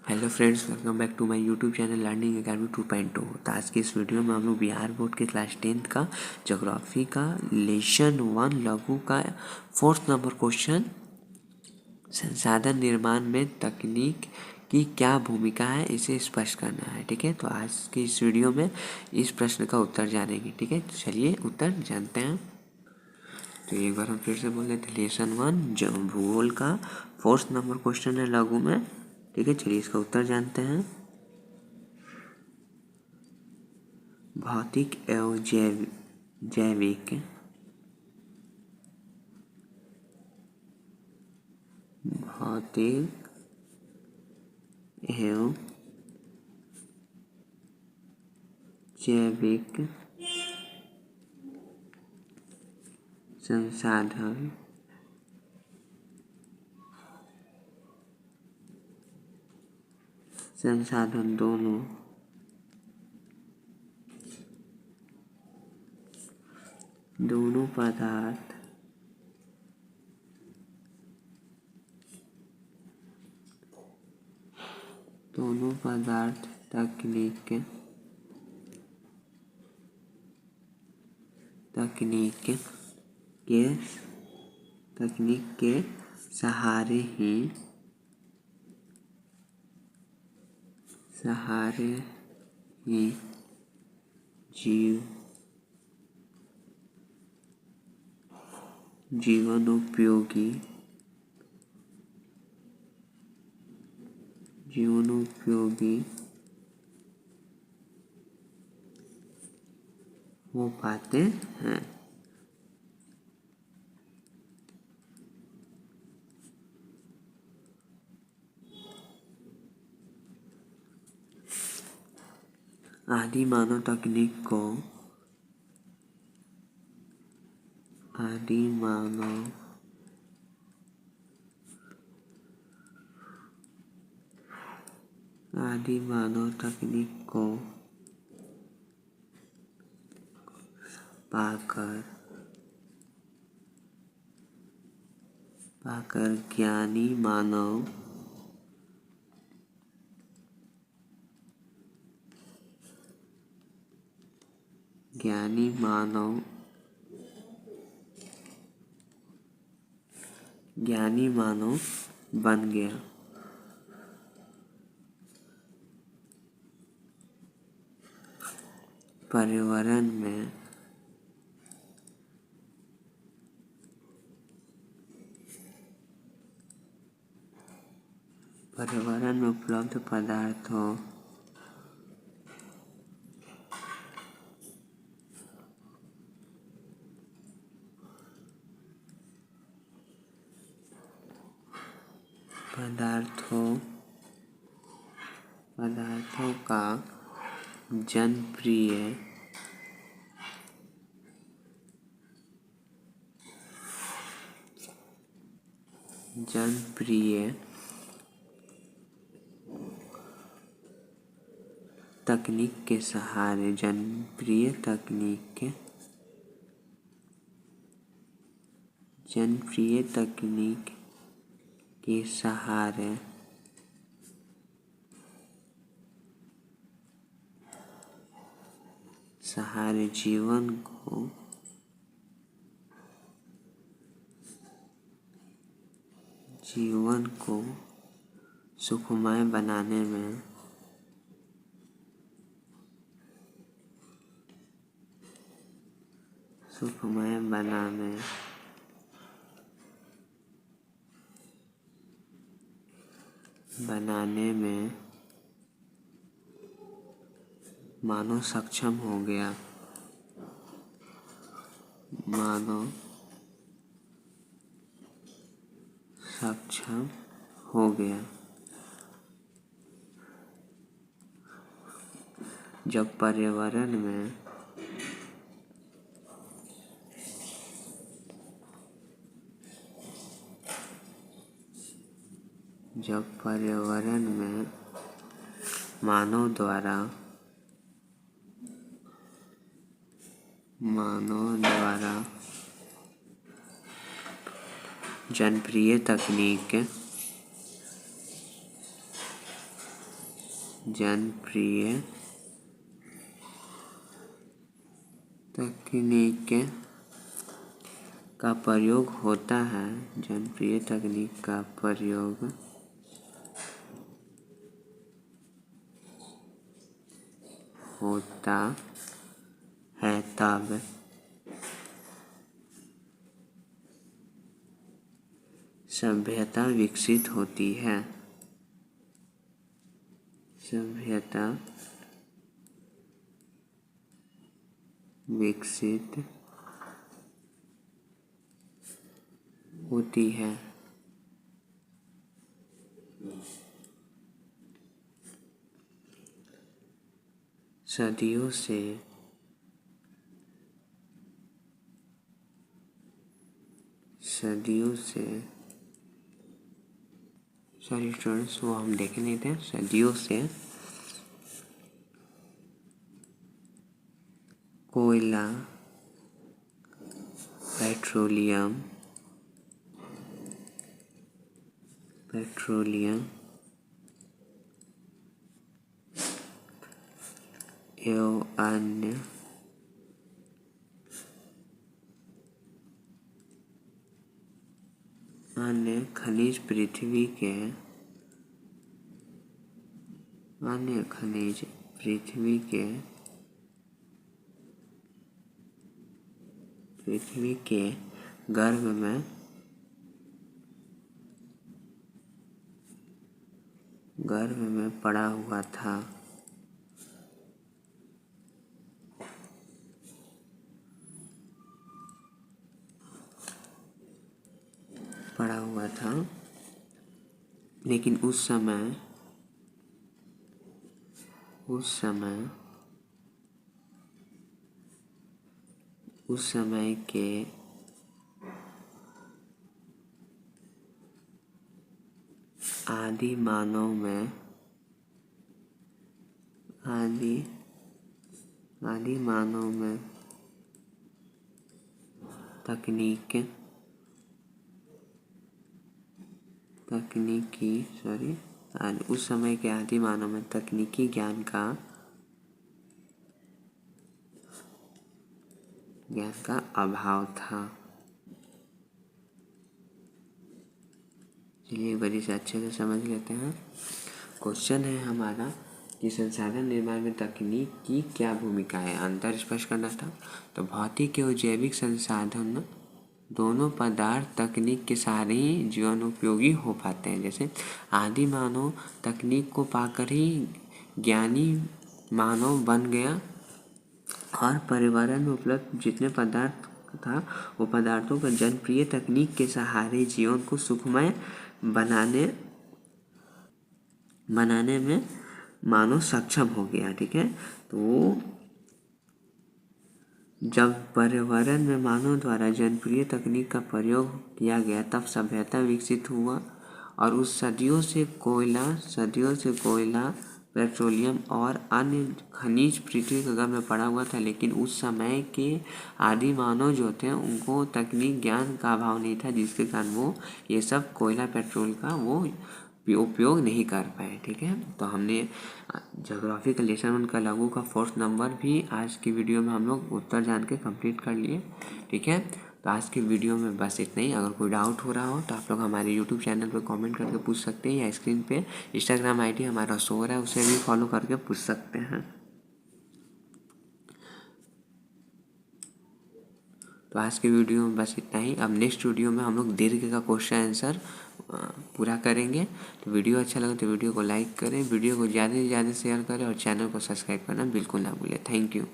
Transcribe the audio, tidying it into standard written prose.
Hello friends, welcome back to my YouTube channel learning academy 2.0। तो आज की इस वीडियो में हम लोग बिहार बोर्ड के क्लास 10th का ज्योग्राफी का लेसन 1 लघु का 4th नंबर क्वेश्चन, संसाधन निर्माण में तकनीक की क्या भूमिका है, इसे स्पष्ट करना है। ठीक है, तो आज की इस वीडियो में इस प्रश्न का उत्तर जानेंगे। ठीक है, तो चलिए उत्तर जानते हैं। तो एक बार हम फिर से बोल देते हैं, लेसन 1 भूगोल का 4th नंबर क्वेश्चन है लघु में। ठीक है, चलिए इसका उत्तर जानते हैं। भौतिक एवं जैविक भौतिक एवं जैविक संसाधन दोनों पदार्थ तकनीक के सहारे ही जीवनोपयोगी हो पाते हैं। आदि मानव तकनीक को पाकर ज्ञानी मानव बन गया। पर्यावरण में उपलब्ध पदार्थों का जनप्रिय तकनीक के सहारे जीवन को सुखमय बनाने में मानव सक्षम हो गया। जब पर्यावरण में मानव द्वारा जनप्रिय तकनीक जनप्रिय तकनीक का प्रयोग होता है। जनप्रिय तकनीक का प्रयोग होता है तब सभ्यता विकसित होती है। सभ्यता विकसित होती है। सदियों से सॉरी स्टूडेंट्स, वो हम देख नहीं थे। सदियों से कोयला, पेट्रोलियम एवं अन्य खनिज पृथ्वी के गर्भ में पड़ा हुआ था। लेकिन उस समय के आदि मानव में तकनीकी ज्ञान का अभाव था। चलिए एक बार इसे अच्छे से समझ लेते हैं। क्वेश्चन है हमारा कि संसाधन निर्माण में तकनीक की क्या भूमिका है। अंतर स्पष्ट करना था। तो भौतिक एवं जैविक संसाधन दोनों पदार्थ तकनीक के सहारे ही जीवन उपयोगी हो पाते हैं। जैसे आदि मानव तकनीक को पाकर ही ज्ञानी मानव बन गया और पर्यावरण में उपलब्ध जितने पदार्थ था वो पदार्थों का जनप्रिय तकनीक के सहारे जीवन को सुखमय बनाने में मानव सक्षम हो गया। ठीक है, तो जब पर्यावरण में मानव द्वारा जनप्रिय तकनीक का प्रयोग किया गया तब सभ्यता विकसित हुआ और उस सदियों से कोयला पेट्रोलियम और अन्य खनिज पृथ्वी के गर्भ में पड़ा हुआ था। लेकिन उस समय के आदि मानव जो थे उनको तकनीक ज्ञान का अभाव नहीं था, जिसके कारण वो ये सब कोयला पेट्रोल का वो उपयोग नहीं कर पाए। ठीक है, तो हमने ज्योग्राफी का लेसन 1 का लघु का 4th नंबर भी आज की वीडियो में हम लोग उत्तर जान के कंप्लीट कर लिए। ठीक है, तो आज की वीडियो में बस इतना ही। अगर कोई डाउट हो रहा हो तो आप लोग हमारे यूट्यूब चैनल पर कमेंट करके पूछ सकते हैं या स्क्रीन पे इंस्टाग्राम आईडी हमारा शो हो रहा है उसे भी फॉलो करके पूछ सकते हैं। तो आज की वीडियो में बस इतना ही। अब नेक्स्ट वीडियो में हम लोग दीर्घ का क्वेश्चन आंसर पूरा करेंगे। तो वीडियो अच्छा लगा तो वीडियो को लाइक करें, वीडियो को ज़्यादा से ज़्यादा शेयर करें और चैनल को सब्सक्राइब करना बिल्कुल ना भूलें। Thank you.